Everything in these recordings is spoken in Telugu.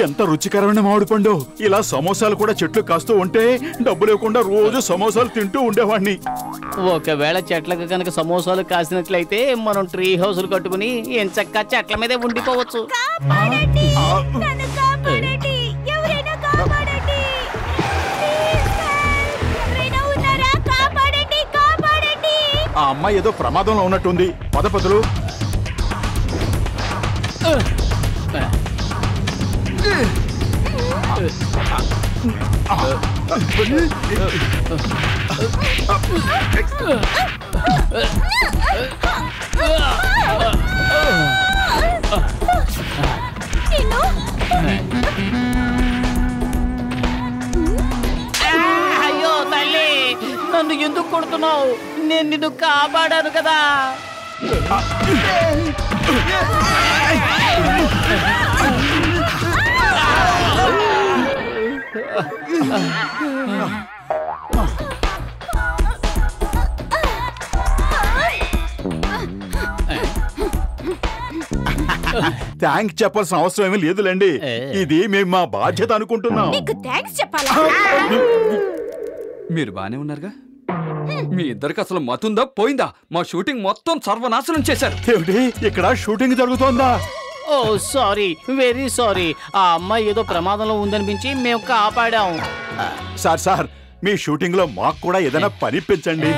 ఎంత రుచికరమైన మామిడి పండు. ఇలా సమోసాలు కూడా చెట్లు కాస్తూ ఉంటే డబ్బు లేకుండా రోజు సమోసాలు తింటూ ఉండేవాడిని. ఒకవేళ చెట్లకు కనుక సమోసాలు కాసినట్లయితే మనం ట్రీ హౌస్లు కట్టుకుని ఎంచక్కా చెట్ల మీదే ఉండిపోవచ్చు. ఆ అమ్మాయి ఏదో ప్రమాదంలో ఉన్నట్టుంది. పదపతులు అయ్యో తల్లి, నన్ను ఎందుకు కొడుతున్నావు? నేను నిన్ను కాపాడాను కదా. థ్యాంక్స్ చెప్పాల్సిన అవసరం ఏమీ లేదులేండి. ఇది మేము మా బాధ్యత అనుకుంటున్నాం. మీరు బానే ఉన్నారుగా? మీ ఇద్దరికి అసలు మతుందా పోయిందా? మా షూటింగ్ మొత్తం సర్వనాశనం చేశారు. ఏమిటి ఇక్కడ షూటింగ్ జరుగుతోందా? ఓ సారీ, వెరీ సారీ. ఆ అమ్మాయి ఏదో ప్రమాదంలో ఉందనిపించి మేము కాపాడాం. సార్ మీ షూటింగ్ లో మాకు కూడా ఏదైనా పని పెంచండి.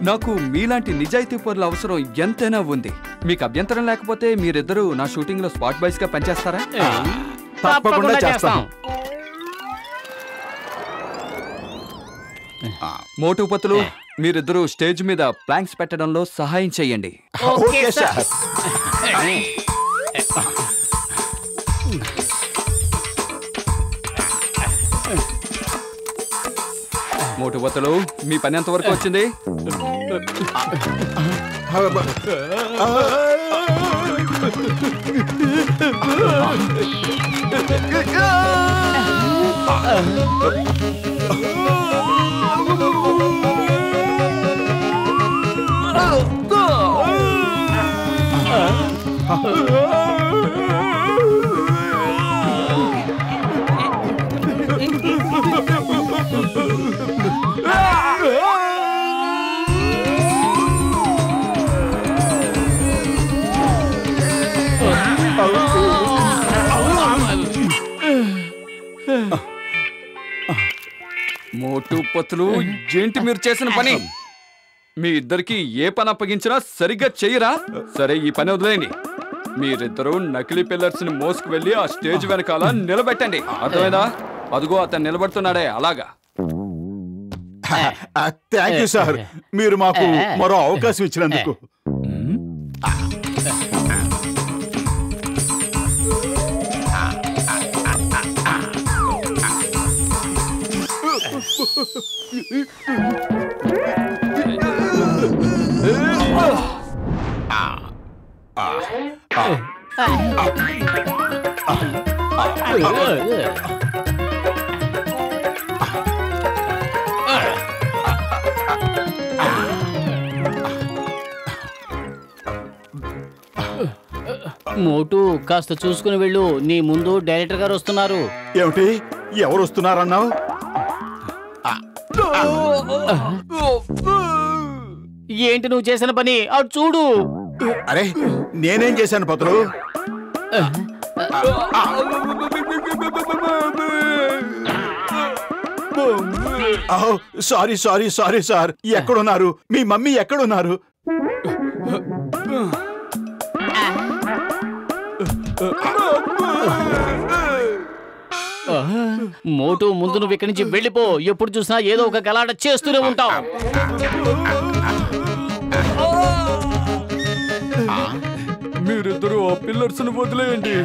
నాకు మీలాంటి నిజాయితీ పరుల అవసరం ఎంతైనా ఉంది. మీకు అభ్యంతరం లేకపోతే మీరిద్దరూ నా షూటింగ్ లో స్పాట్ బాయ్స్ గా పనిచేస్తారా? తప్పకుండా చేస్తాం. మోటుపతులు, మీరిద్దరూ స్టేజ్ మీద ప్లాంక్స్ పెట్టడంలో సహాయం చేయండి. Okay sir. మోటుపతులు, మీ పని ఎంతవరకు వచ్చింది? మోటుపతులు, ఏంటి మీరు చేసిన పని? మీ ఇద్దరికి ఏ పని అప్పగించినా సరిగ్గా చెయ్యరా? సరే, ఈ పని వదిలేయండి. మీరిద్దరూ నకిలీ పిల్లర్స్ ని మోసుకు వెళ్లి ఆ స్టేజ్ వెనకాల నిలబెట్టండి. అర్థమైందా? అదిగో అతను నిలబడుతున్నాడే, అలాగా. థ్యాంక్ యూ సార్, మీరు మాకు మరో అవకాశం ఇచ్చినందుకు. మోటు, కాస్త చూసుకుని వెళ్ళు. నీ ముందు డైరెక్టర్ గారు వస్తున్నారు. ఏమిటి? ఎవరు వస్తున్నారన్నావు? ఏంటి నువ్వు చేసిన పని? అటు చూడు. అరే, నేనేం చేశాను పతులు? Sorry sorry sorry sir. ఎక్కడున్నారు? మీ మమ్మీ ఎక్కడున్నారు? మోటు, ముందు నువ్వు ఇక్కడి నుంచి వెళ్ళిపో. ఎప్పుడు చూసినా ఏదో ఒక గలాట చేస్తూనే ఉంటావు. మీరిద్దరూ ఆ పిల్లర్స్ ను వదిలేయండి.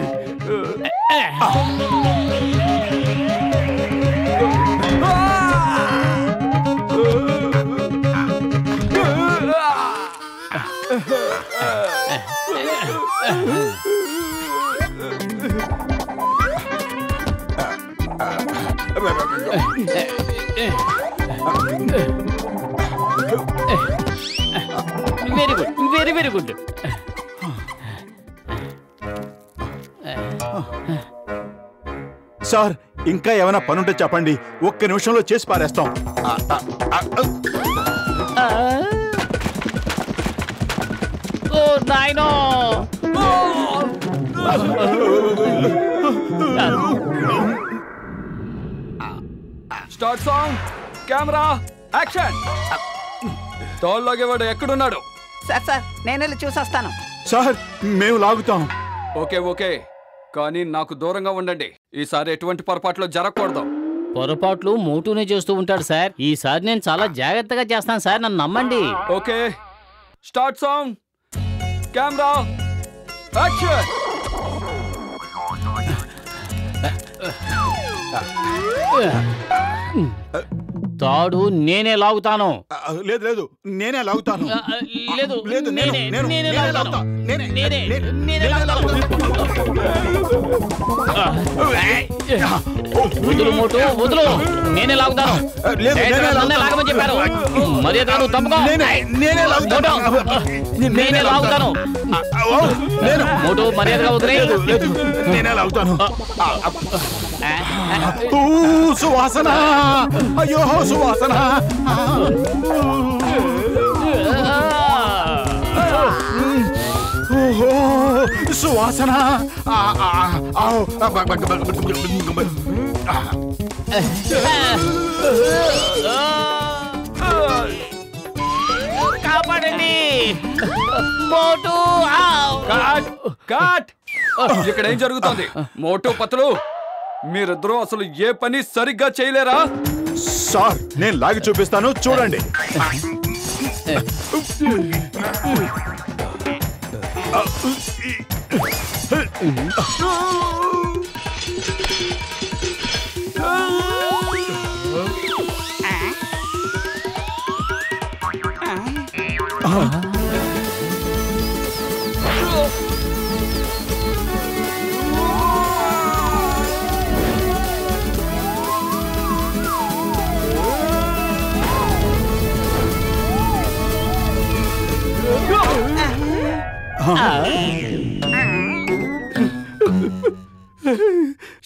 Very good, very very good. Sir ఇంకా ఏమైనా పనుంటే చెప్పండి, ఒక్క నిమిషంలో చేసి పారేస్తాం. ఓ నాయనో! Start song, camera, action. తోళ్ళగేవాడు ఎక్కడున్నాడు? సార్ నేను వెళ్ళి చూసొస్తాను. సార్ మేము లాగుతాం. ఓకే ఓకే, కానీ నాకు దూరంగా ఉండండి. ఈసారి ఎటువంటి పొరపాట్లు జరగకూడదు. పొరపాట్లు మోటూనే చేస్తూ ఉంటాడు సార్. ఈసారి నేను చాలా జాగ్రత్తగా చేస్తాను సార్, నన్ను నమ్మండి. Okay, start song, camera, action. తాడు నేనే లాగుతాను. లేదు లేదు, నేనే లాగుతాను. లేదు లేదు, నేనే లాగుతాను. వదులు మోటు, వదులు. నేనే లాగుతాను. నన్నే లాగమని చెప్పారు. మర్యాదగా నువ్వు తప్పుకో. నేనే లాగుతాను. మోటు మర్యాదగా వదిలే. నేనే లాగుతాను. సువాసన, అయ్యో సువాసన. ఓహో సువాసన. కాపాడండి మోటు. Cut cut. ఇక్కడ ఏం జరుగుతుంది? మోటు పతులు, మీరిద్దరూ అసలు ఏ పని సరిగ్గా చేయలేరా? సార్ నేను లాగి చూపిస్తాను, చూడండి.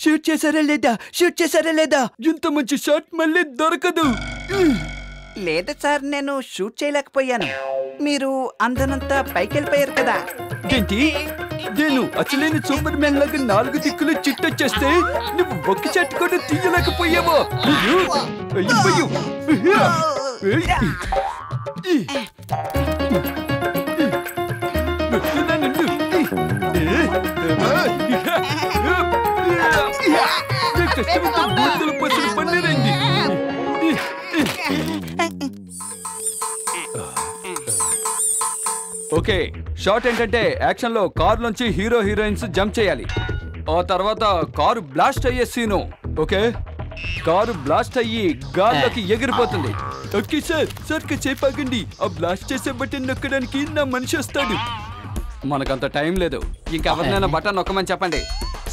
షూట్ చేశారా లేదా? షూట్ చేశారా లేదా? ఇంత మంచి షాట్ మళ్ళీ దొరకదు. లేదు సార్, నేను షూట్ చేయలేకపోయాను. మీరు అందనంతా పైకి వెళ్ళిపోయారు కదా. ఏంటి? నేను అసలైన సూపర్ మ్యాన్ లాగా 4 దిక్కులు చిట్టొచ్చేస్తే నువ్వు ఒక్క చెట్టు కూడా తీయలేకపోయావో? ఓకే, షార్ట్ ఏంటంటే యాక్షన్ లో కార్ నుంచి హీరో హీరోయిన్స్ జంప్ చేయాలి. ఆ తర్వాత కారు బ్లాస్ట్ అయ్యే సీను. ఓకే, కారు బ్లాస్ట్ అయ్యి గాల్లోకి ఎగిరిపోతుంది. ఓకే సార్, సరిగ్గా చేపాగండి. ఆ బ్లాస్ట్ చేసే బటన్ నొక్కడానికి నా మనిషి వస్తాడు. మనకంత టైం లేదు, ఇంకెవరినైనా బటన్ నొక్కమని చెప్పండి.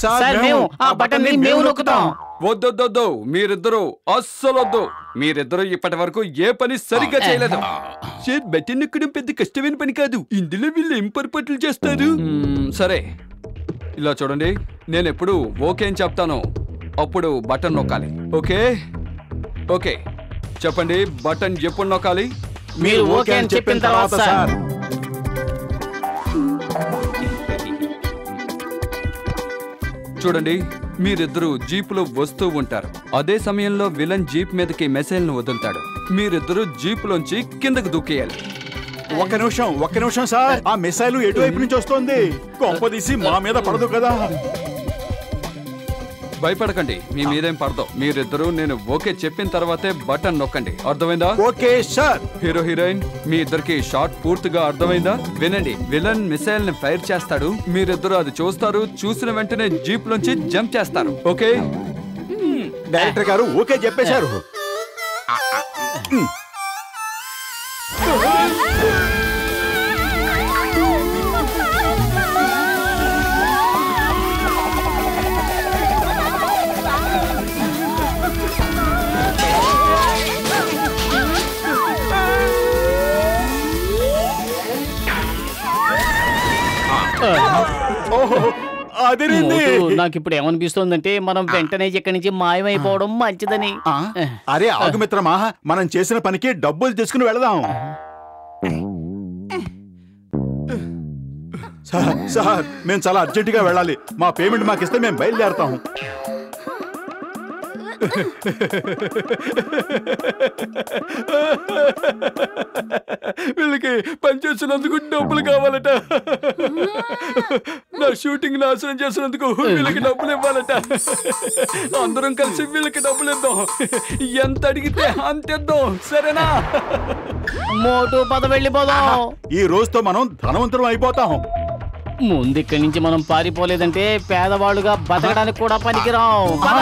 సార్ మేము ఆ బటన్ ని మేము నొక్కుతాం. వద్దొద్దొద్దు, మీరిద్దరూ అస్సలు వద్దు. మీరిద్దరూ ఇప్పటి వరకు ఏ పని సరిగ్గా చేయలేదు. సార్ బటన్ నొక్కడం పెద్ద కష్టమైన పని కాదు. ఇందులో వీళ్ళు ఏం పొరపాట్లు చేస్తారు? సరే, ఇలా చూడండి, నేను ఎప్పుడు ఓకే అని చెప్తాను, అప్పుడు బటన్ నొక్కాలి. ఓకే ఓకే, చెప్పండి బటన్ ఎప్పుడు నొక్కాలి? మీరు ఓకే అని చెప్పిన తర్వాత సార్. చూడండి, మీరిద్దరూ జీపులో వస్తూ ఉంటారు. అదే సమయంలో విలన్ జీప్ మీదకి మెసైల్ ను వదులుతాడు. మీరిద్దరూ జీపులోంచి కిందకు దూకేయాలి. ఒక్క నిమిషం సార్, ఆ మిసైల్ ఎటువైపు నుంచి వస్తుంది? కొంపదీసి మా మీద పడదు కదా? భయపడకండి, మీ మీదేం పడదు. మీరిద్దరూ నేను ఓకే చెప్పిన తర్వాతే బటన్ నొక్కండి. అర్థమైందా? Okay sir. హీరో హీరోయిన్, మీ ఇద్దరికి షార్ట్ పూర్తిగా అర్థమైందా? వినండి, విలన్ మిసైల్ ని ఫైర్ చేస్తాడు. మీరిద్దరూ అది చూస్తారు. చూసిన వెంటనే జీప్ లోంచి జంప్ చేస్తారు. ఓకే? డైరెక్టర్ గారు ఓకే చెప్పేశారు. ఓహో అదిరింది. నాకు ఇప్పుడు ఏమనిపిస్తోందంటే మనం వెంటనే ఇక్కడి నుంచి మాయమైపోవడం మంచిదని. అరే ఆగు మిత్రమా, మనం చేసిన పనికి డబ్బులు తీసుకుని వెళదాం. సార్ మేము చాలా అర్జెంటుగా వెళ్ళాలి. మా పేమెంట్ మాకు ఇస్తే మేము బయలుదేరతాం. వీళ్ళకి పనిచేసినందుకు డబ్బులు కావాలట. నా షూటింగ్ నాశనం చేసినందుకు వీళ్ళకి డబ్బులు ఇవ్వాలట. అందరం కలిసి వీళ్ళకి డబ్బులు ఇద్దాం. ఎంత అడిగితే అంతేద్దాం, సరేనా? మోటు పద వెళ్ళిపోదాం. ఈ రోజుతో మనం ధనవంతులం అయిపోతాం. ముందు ఇక్కడి నుంచి మనం పారిపోలేదంటే పేదవాళ్ళుగా బతకడానికి కూడా పనికిరాం. ఆ,